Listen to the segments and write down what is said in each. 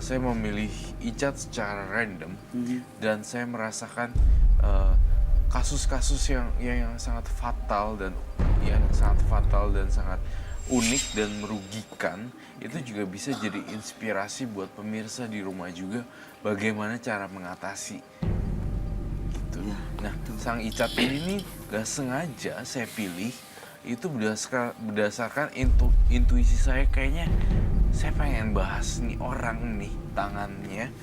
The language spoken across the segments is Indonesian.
saya memilih Icat secara random dan saya merasakan kasus-kasus yang sangat fatal dan sangat unik dan merugikan. Itu juga bisa jadi inspirasi buat pemirsa di rumah juga bagaimana cara mengatasi gitu. Nah, sang Icat ini nih gak sengaja saya pilih itu berdasarkan intuisi saya. Kayaknya saya pengen bahas nih orang nih tangannya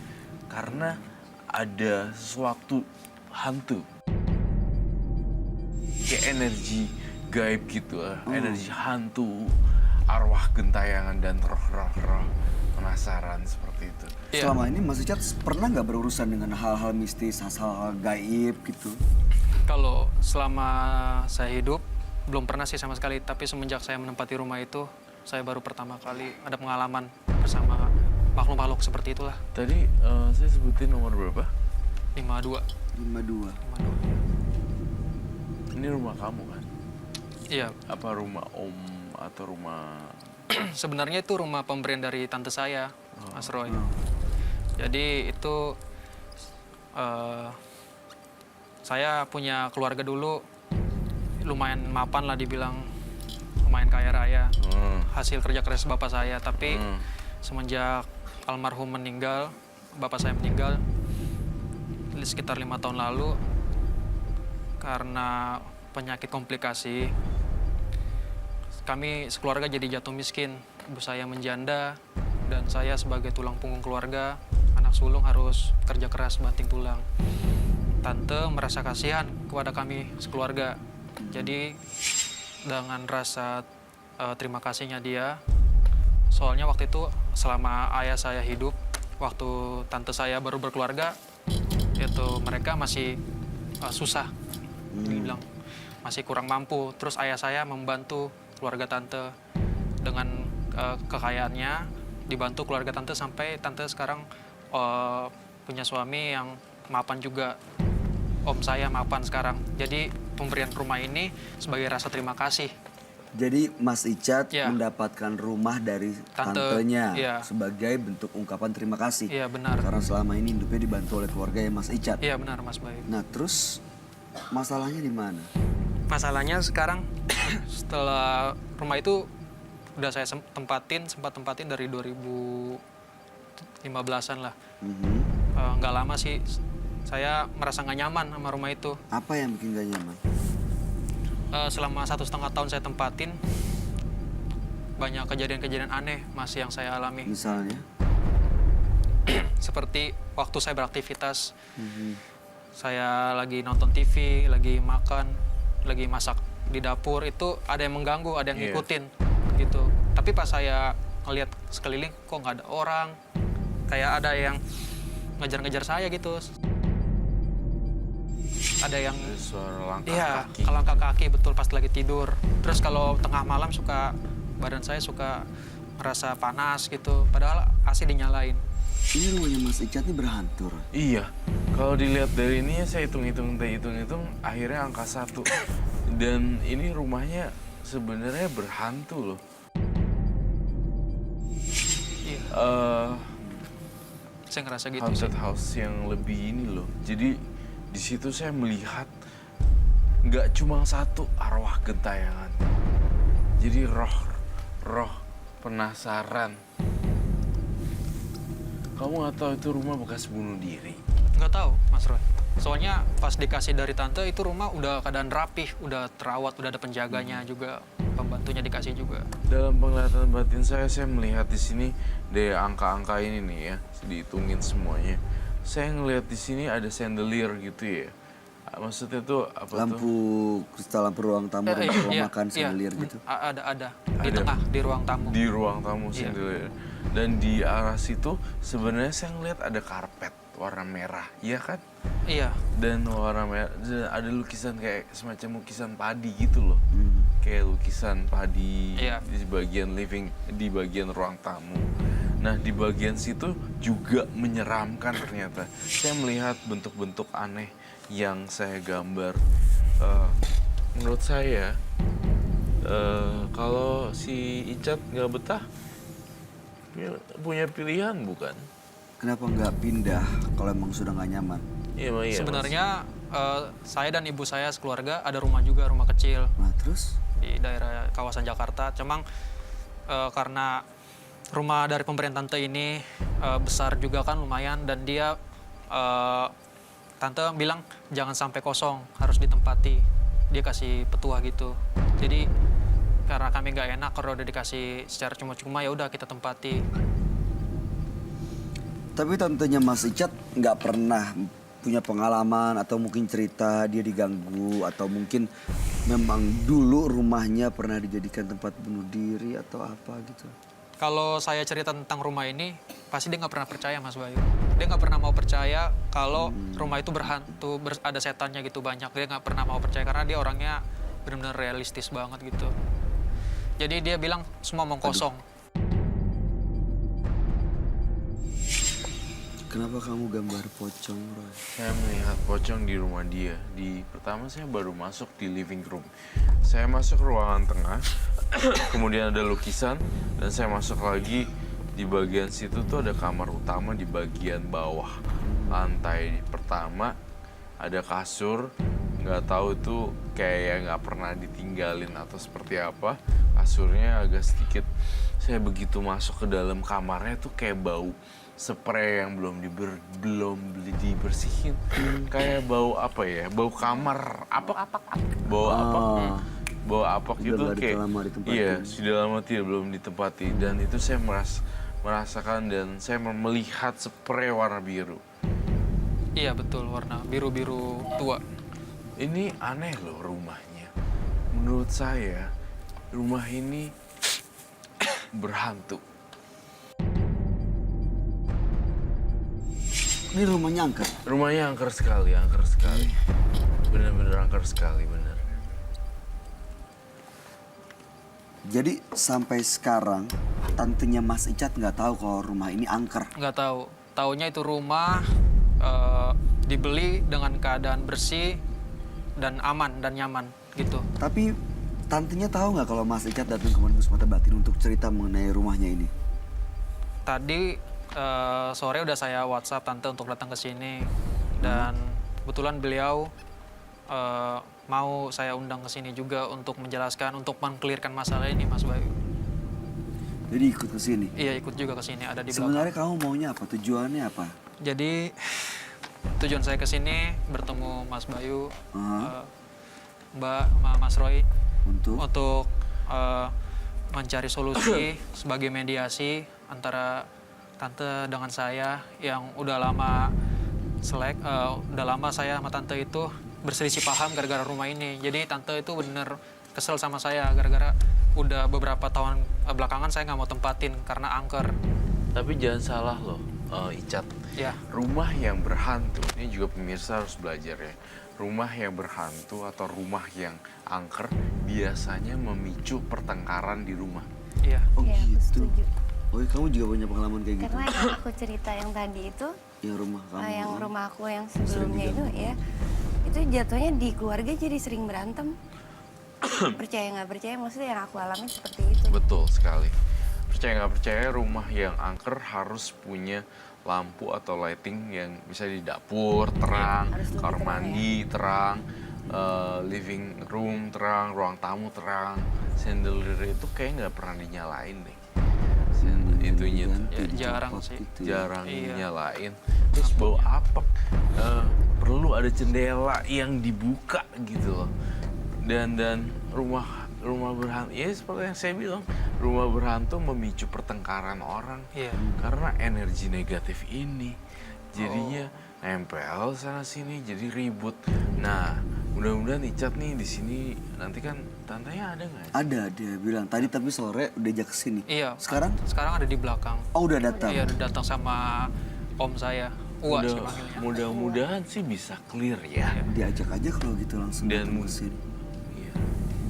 karena ada sesuatu hantu, kayak energi gaib gitu lah, energi hantu, arwah gentayangan dan roh-roh penasaran seperti itu. Selama ini Mas Icat pernah nggak berurusan dengan hal-hal mistis, hal-hal gaib gitu? Kalau selama saya hidup, belum pernah sih sama sekali. Tapi semenjak saya menempati rumah itu, saya baru pertama kali ada pengalaman bersama makhluk-makhluk seperti itulah. Tadi saya sebutin nomor berapa? 52. 52. 52. Ini rumah kamu kan? Iya. Apa rumah om atau rumah... Sebenarnya itu rumah pemberian dari tante saya, Mas Roy. Jadi itu saya punya keluarga dulu lumayan mapan lah dibilang, lumayan kaya raya. Hasil kerja keras bapak saya, tapi semenjak almarhum meninggal, bapak saya meninggal sekitar 5 tahun lalu karena penyakit komplikasi. Kami sekeluarga jadi jatuh miskin. Ibu saya menjanda dan saya sebagai tulang punggung keluarga, anak sulung harus kerja keras banting tulang. Tante merasa kasihan kepada kami sekeluarga. Jadi dengan rasa terima kasihnya dia, soalnya waktu itu selama ayah saya hidup, waktu tante saya baru berkeluarga, itu mereka masih susah, dibilang masih kurang mampu. Terus ayah saya membantu keluarga tante dengan kekayaannya, dibantu keluarga tante sampai tante sekarang punya suami yang mapan juga. Om saya mapan sekarang. Jadi pemberian rumah ini sebagai rasa terima kasih. Jadi Mas Icat Ya. mendapatkan rumah dari tantenya sebagai bentuk ungkapan terima kasih. Iya benar. Karena selama ini hidupnya dibantu oleh keluarga ya Mas Icat. Iya benar Mas Bayu. Nah terus masalahnya di mana? Masalahnya sekarang setelah rumah itu udah saya sempat tempatin dari 2015-an lah. Nggak lama sih, saya merasa nggak nyaman sama rumah itu. Apa yang bikin gak nyaman? Selama 1,5 tahun saya tempatin, banyak kejadian-kejadian aneh masih yang saya alami. Misalnya? Seperti waktu saya beraktivitas, saya lagi nonton TV, lagi makan, lagi masak di dapur, itu ada yang mengganggu, ada yang ngikutin gitu. Tapi pas saya ngelihat sekeliling kok nggak ada orang, kayak ada yang ngejar-ngejar saya gitu. Ada yang suara langkah kaki. langkah kaki betul pas lagi tidur. Terus kalau tengah malam badan saya suka merasa panas gitu, padahal AC dinyalain. Ini rumahnya Mas Icat ini berhantu. Iya, kalau dilihat dari ini saya hitung-hitung, akhirnya angka 1. Dan ini rumahnya sebenarnya berhantu loh. Iya. Saya ngerasa gitu sih. Haunted house yang lebih ini loh. Jadi di situ saya melihat nggak cuma satu arwah gentayangan. Jadi roh penasaran. Kamu nggak tahu itu rumah bekas bunuh diri? Nggak tahu, Mas Roy. Soalnya pas dikasih dari tante itu rumah udah keadaan rapih, udah terawat, udah ada penjaganya juga, pembantunya dikasih juga. Dalam penglihatan batin saya melihat di sini dari angka-angka ini nih ya, dihitungin semuanya. Saya ngelihat di sini ada chandelier gitu ya. Maksudnya tuh apa lampu kristal, lampu ruang tamu, ruang makan, chandelier gitu. Ada di tengah, di ruang tamu. Di ruang tamu chandelier. Dan di arah situ sebenarnya saya ngelihat ada karpet warna merah, iya kan? Iya. Dan warna merah, ada lukisan kayak semacam lukisan padi gitu loh. Kayak lukisan padi di bagian living, di bagian ruang tamu. Nah, di bagian situ juga menyeramkan ternyata. Saya melihat bentuk-bentuk aneh yang saya gambar. Menurut saya, kalau si Icat nggak betah, punya pilihan bukan? Kenapa nggak pindah kalau emang sudah nggak nyaman? Iya, Mas. Sebenarnya saya dan ibu saya sekeluarga ada rumah juga, rumah kecil Nah terus? di daerah kawasan Jakarta. Cuma karena rumah dari pemberian tante ini besar juga kan lumayan, dan dia tante bilang jangan sampai kosong, harus ditempati. Dia kasih petua gitu. Jadi karena kami nggak enak kalau udah dikasih secara cuma-cuma, ya udah kita tempati. Tapi tantenya Mas Icat nggak pernah punya pengalaman atau mungkin cerita dia diganggu atau mungkin memang dulu rumahnya pernah dijadikan tempat bunuh diri atau apa gitu. Kalau saya cerita tentang rumah ini, pasti dia nggak pernah percaya, Mas Bayu. Dia nggak pernah mau percaya kalau rumah itu berhantu, ada setannya gitu banyak. Dia nggak pernah mau percaya karena dia orangnya benar-benar realistis banget gitu. Jadi dia bilang semua mau kosong. Kenapa kamu gambar pocong, Roy? Saya melihat pocong di rumah dia. Pertama saya baru masuk di living room. Saya masuk ruangan tengah, kemudian ada lukisan, dan saya masuk lagi di bagian situ tuh ada kamar utama di bagian bawah. Lantai pertama ada kasur, nggak tahu tuh kayak nggak pernah ditinggalin atau seperti apa. Kasurnya agak sedikit. Saya begitu masuk ke dalam kamarnya tuh kayak bau spray yang belum dibersihin, kayak bau apa ya, bau kamar apak, bau apak, bau apak Sudah gitu kayak lama ditempatin. iya sudah lama belum ditempati, dan itu saya merasakan dan saya melihat spray warna biru. Iya betul, warna biru-biru tua. Ini aneh loh rumahnya. Menurut saya rumah ini berhantu. Ini rumahnya angker. Rumahnya angker sekali. Bener-bener angker sekali, bener. Jadi sampai sekarang tantenya Mas Icat nggak tahu kalau rumah ini angker. Nggak tahu. Taunya itu rumah dibeli dengan keadaan bersih dan aman dan nyaman gitu. Tapi tantenya tahu nggak kalau Mas Icat datang ke Manus Mata Batin untuk cerita mengenai rumahnya ini? Tadi sore udah saya WhatsApp tante untuk datang ke sini, dan kebetulan beliau mau saya undang ke sini juga untuk menjelaskan, untuk mengklirkan masalah ini, Mas Bayu. Jadi ikut ke sini. Iya, ikut juga ke sini, ada di belakang. Sebenarnya kamu maunya apa? Tujuannya apa? Jadi tujuan saya ke sini bertemu Mas Bayu, Mas Roy untuk mencari solusi sebagai mediasi antara tante dengan saya yang udah lama udah lama saya sama tante itu berselisih paham gara-gara rumah ini. Jadi tante itu bener kesel sama saya gara-gara udah beberapa tahun belakangan saya nggak mau tempatin karena angker. Tapi jangan salah loh, Icat. Ya. Rumah yang berhantu, ini juga pemirsa harus belajar ya. Rumah yang berhantu atau rumah yang angker biasanya memicu pertengkaran di rumah. Iya. Oh Iya, aku gitu. setuju. Oh kamu juga punya pengalaman kayak gitu? Karena yang aku cerita yang tadi itu, Yang rumah kamu? yang rumah aku yang Sering sebelumnya itu diganggu. ya, itu jatuhnya di keluarga jadi sering berantem. Percaya nggak percaya, maksudnya yang aku alami seperti itu. Betul sekali. Percaya nggak percaya, rumah yang angker harus punya lampu atau lighting yang bisa di dapur terang, Harus lebih kamar terang, mandi terang, living room terang, ruang tamu terang. Chandelier itu kayak nggak pernah dinyalain deh. Itunya tuh Ganti Ya, dicopot jarang sih. gitu ya. jarang Iya. dinyalain. Terus bau apek, perlu ada jendela yang dibuka gitu loh. Dan rumah berhantu, ya seperti yang saya bilang, rumah berhantu memicu pertengkaran orang. Iya. Karena energi negatif ini jadinya nempel sana sini jadi ribut. Nah, mudah-mudahan Icat nih di sini nanti kan tantenya ada nggak? Ada, dia bilang tadi tapi sore udah ajak ke sini. Iya. Sekarang? Sekarang ada di belakang. Oh udah datang. Iya, udah datang sama om saya. Uwa sih Mudah- panggilnya. mudah-mudahan sih bisa clear ya. Diajak aja kalau gitu langsung Dan datang ke sini. Iya.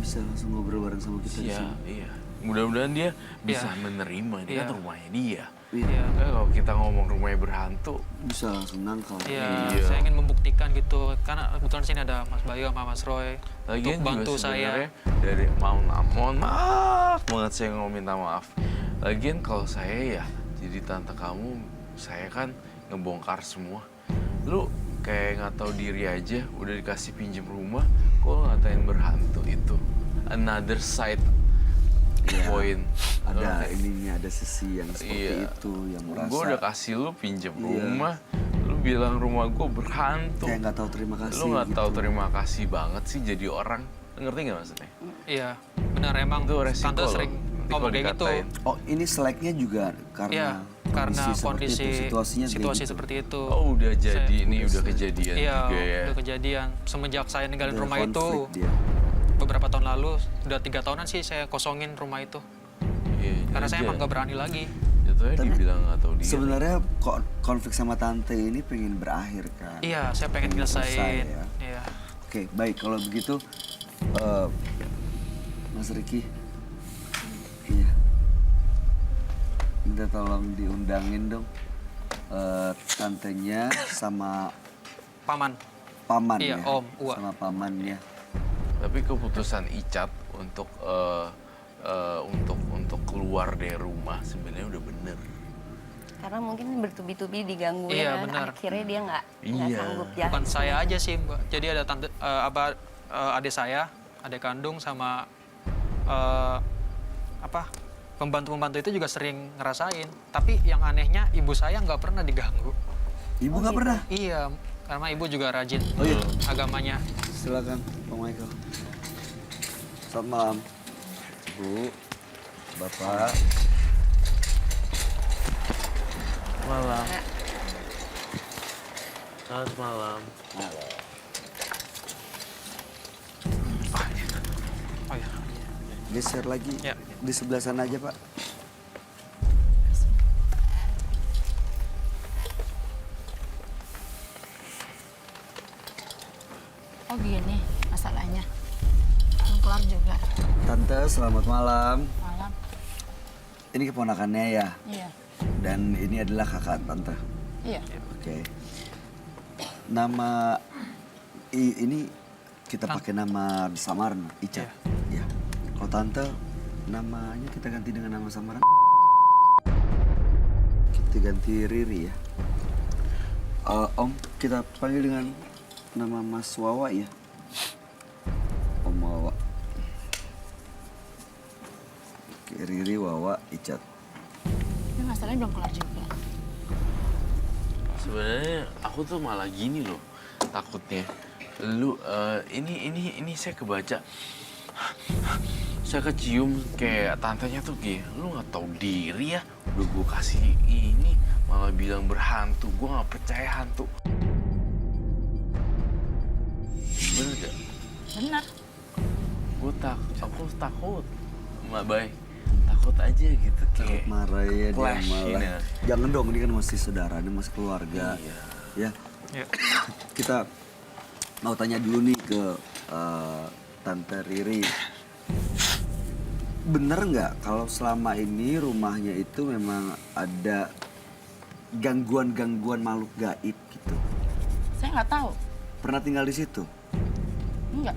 Bisa langsung ngobrol bareng sama kita di Iya, sini. iya. Mudah-mudahan dia bisa Iya. menerima. Ini Iya. kan rumahnya dia. Iya. Kalau kita ngomong rumahnya berhantu, Bisa langsung nangkal. Iya, Iya. saya ingin membuktikan gitu. Karena kebetulan sini ada Mas Bayu sama Mas Roy lagian untuk bantu juga sebenarnya saya. dari mohon maaf banget saya mau minta maaf. Lagian kalau saya ya jadi tante kamu, saya kan ngebongkar semua. Lu kayak nggak tahu diri aja, udah dikasih pinjem rumah, kok lu ngatain berhantu itu. Another side point. Ada ininya, ada sisi yang seperti itu yang merasa Gue udah kasih lu pinjem rumah, lu bilang rumah gue berhantu. kayak nggak tahu terima kasih. Lu nggak gitu. tahu terima kasih banget sih jadi orang. Ngerti nggak maksudnya? Iya, benar emang Itu resiko tante loh. sering Nanti ngomong kalau kayak gitu. dikatain. Oh, ini seleknya juga Iya, karena seperti kondisi itu, situasinya kayak situasi gitu. seperti itu. Oh udah jadi, Saya- ini udah kejadian Iya, juga ya. udah kejadian. Semenjak saya ninggalin Ada rumah itu, konflik dia. beberapa tahun lalu, udah 3 tahunan sih saya kosongin rumah itu. Iya, Karena saya aja. emang nggak berani lagi. Jatuhnya Tapi dibilang nggak tahu dia. Sebenarnya konflik sama tante ini pengen berakhir kan? Iya, saya pengen Pengen selesai, nyelesain. ya. Iya. Oke, baik kalau begitu, Mas Riki, iya, minta tolong diundangin dong tantenya sama Paman. paman Iya, ya, Om, Uwa. sama pamannya. Tapi keputusan Icat untuk untuk keluar dari rumah sebenarnya udah bener. Karena mungkin bertubi-tubi digangguin Iya, kan, benar. akhirnya dia nggak Iya. sanggup jalan. Bukan saya aja sih, Mbak. Jadi ada tante adik saya, adik kandung sama pembantu-pembantu itu juga sering ngerasain. Tapi yang anehnya ibu saya nggak pernah diganggu. Ibu nggak pernah? Iya, karena ibu juga rajin Oh iya. agamanya. Silakan, Bang Michael. Selamat malam, Bu, Bapak. Malam. Selamat malam. Oh iya. Geser lagi Ya. di sebelah sana aja, Pak. Oh gini masalahnya. Belum kelar juga. Tante, selamat malam. Malam. Ini keponakannya ya, Iya. dan ini adalah kakak Tante. Iya. Oke. Nama ini kita pakai nama samaran, Ica. Ya. Kalau Tante, namanya kita ganti dengan nama samaran. Kita ganti Riri ya. Om, kita panggil dengan nama Mas Wawa ya. Om Wawa. Oke, Riri, Wawa, Icat. Ini masalahnya belum kelar juga. Sebenarnya aku tuh malah gini loh takutnya. Lu ini saya kebaca. Saya kecium kayak tantenya tuh kayak lu nggak tahu diri ya. Udah gue kasih ini malah bilang berhantu. Gue nggak percaya hantu. Bener gak? Benar. Aku takut. Mbak Bay, takut aja gitu kayak. Marah ya dia clash malah. ini. Jangan dong, ini kan masih saudara, ini masih keluarga. Iya. Ya, Iya. kita mau tanya dulu nih ke Tante Riri. Bener nggak kalau selama ini rumahnya itu memang ada gangguan-gangguan makhluk gaib gitu? Saya nggak tahu. Pernah tinggal di situ? Enggak.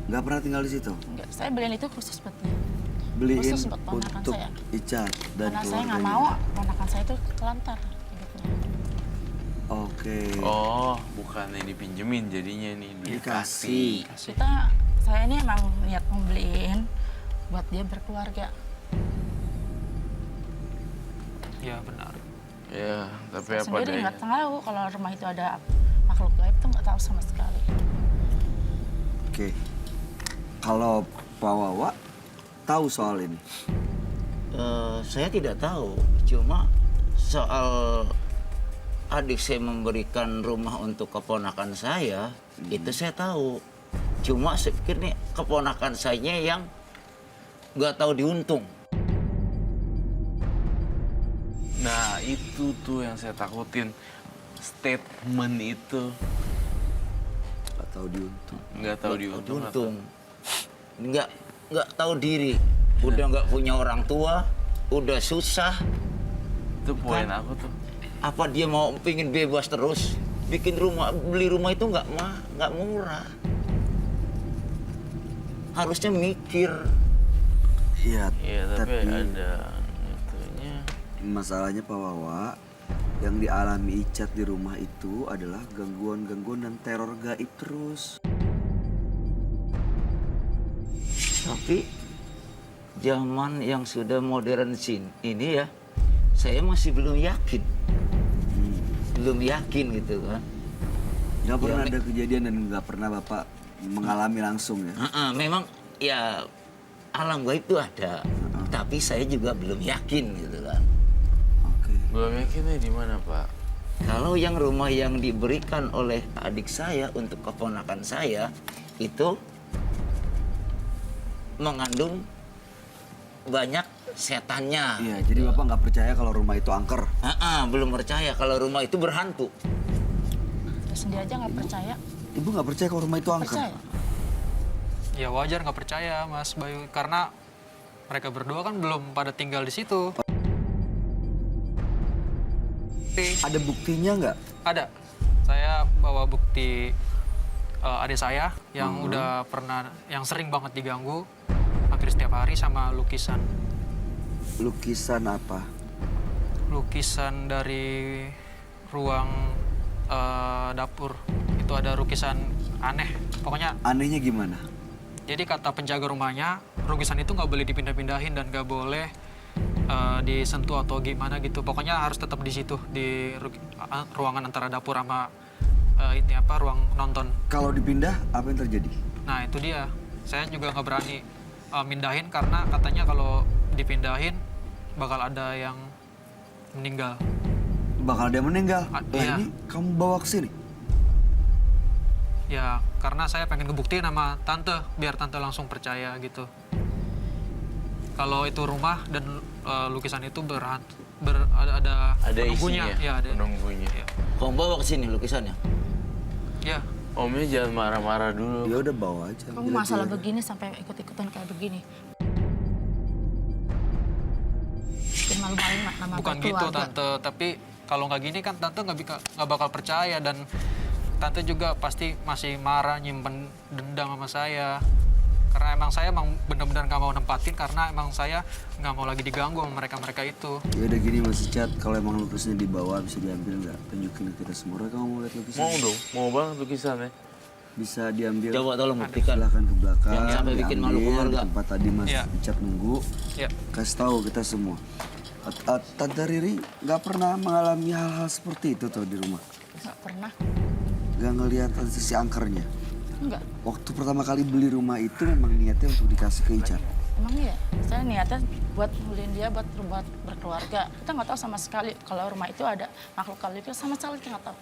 Nggak pernah tinggal di situ? Enggak. Saya beliin itu khusus buat dia. Beliin Khusus buat ponakan untuk saya. Ica dan Karena saya nggak keluarganya. mau ponakan saya itu kelantar hidupnya. Oke. Oh, bukan ini pinjemin jadinya nih Dikasih. Saya ini emang niat mau beliin buat dia berkeluarga. Iya, benar. Ya, tapi Saya apa sendiri daya. nggak tahu kalau rumah itu ada makhluk gaib tuh nggak tahu sama sekali. Oke. Kalau Pak Wawa tahu soal ini? Saya tidak tahu, cuma soal adik saya memberikan rumah untuk keponakan saya, itu saya tahu. Cuma saya pikir nih keponakan saya yang nggak tahu diuntung. Nah, itu tuh yang saya takutin. Statement itu Atau diuntung? nggak tahu diuntung. Diuntung. Nggak tahu diri. Udah nggak punya orang tua, udah susah. Itu poin aku tuh. Apa dia mau pingin bebas terus? Bikin rumah, beli rumah itu nggak murah. Harusnya mikir. Iya, Iya, tapi ada. Gitu. Masalahnya Pak Wawa, yang dialami Icat di rumah itu adalah gangguan-gangguan dan teror gaib terus. Tapi zaman yang sudah modern ini ya, saya masih belum yakin. Belum yakin gitu kan. Gak pernah Ya, ada kejadian dan gak pernah Bapak mengalami langsung ya? Memang ya alam gaib itu ada, tapi saya juga belum yakin gitu kan. Oke. Belum yakinnya di mana, Pak? Kalau yang rumah yang diberikan oleh adik saya untuk keponakan saya itu mengandung banyak setannya. Iya, jadi Bapak nggak percaya kalau rumah itu angker? Belum percaya kalau rumah itu berhantu. Saya sendiri aja nggak percaya. Ibu nggak percaya kalau rumah itu angker? Percaya. Ya wajar nggak percaya Mas Bayu, karena mereka berdua kan belum pada tinggal di situ. Ada buktinya nggak? Ada. Saya bawa bukti adik saya yang udah pernah, yang sering banget diganggu hampir setiap hari sama lukisan. Lukisan apa? Lukisan dari ruang dapur. Itu ada lukisan aneh. Pokoknya, Anehnya gimana? jadi kata penjaga rumahnya, lukisan itu nggak boleh dipindah-pindahin dan nggak boleh disentuh atau gimana gitu. Pokoknya harus tetap di situ, di ruangan antara dapur sama ini apa, ruang nonton. Kalau dipindah, apa yang terjadi? Nah itu dia, saya juga nggak berani mindahin karena katanya kalau dipindahin bakal ada yang meninggal. Bakal ada yang meninggal? Ah, Lah iya. ini kamu bawa ke sini? Ya karena saya pengen ngebuktiin sama tante, biar tante langsung percaya gitu. Kalau itu rumah dan lukisan itu ada penunggunya. isinya, Ya, ada. penunggunya. Ya. Kamu bawa ke sini lukisannya. Ya, Omnya jangan marah-marah dulu. Ya udah bawa aja. Kamu masalah begini sampai ikut-ikutan kayak begini. Bikin malu-maluin nama bukan gitu keluarga. tante, tapi kalau nggak gini kan tante nggak bakal percaya, dan tante juga pasti masih marah, nyimpen dendam sama saya. Karena emang saya benar-benar nggak mau nempatin, karena emang saya nggak mau lagi diganggu sama mereka-mereka itu. Ya udah gini Mas Icat, kalau emang lukisannya dibawa bisa diambil nggak? Tunjukin ke kita semua. Kamu mau lihat lukisan? Mau dong, mau banget lukisannya. Bisa diambil. Coba tolong buktikan. Silahkan ke belakang. Jangan sampai bikin malu diambil keluarga. di tempat tadi Mas Iya. Icat nunggu. Ya, Kasih tahu kita semua. Tante Riri nggak pernah mengalami hal-hal seperti itu tuh di rumah. Nggak pernah. Nggak ngelihat sisi angkernya. Enggak. Waktu pertama kali beli rumah itu memang niatnya untuk dikasih ke Icat. Emang iya, saya niatnya buat beliin dia buat berkeluarga. Kita nggak tahu sama sekali kalau rumah itu ada makhluk halus, sama sekali kita nggak tahu.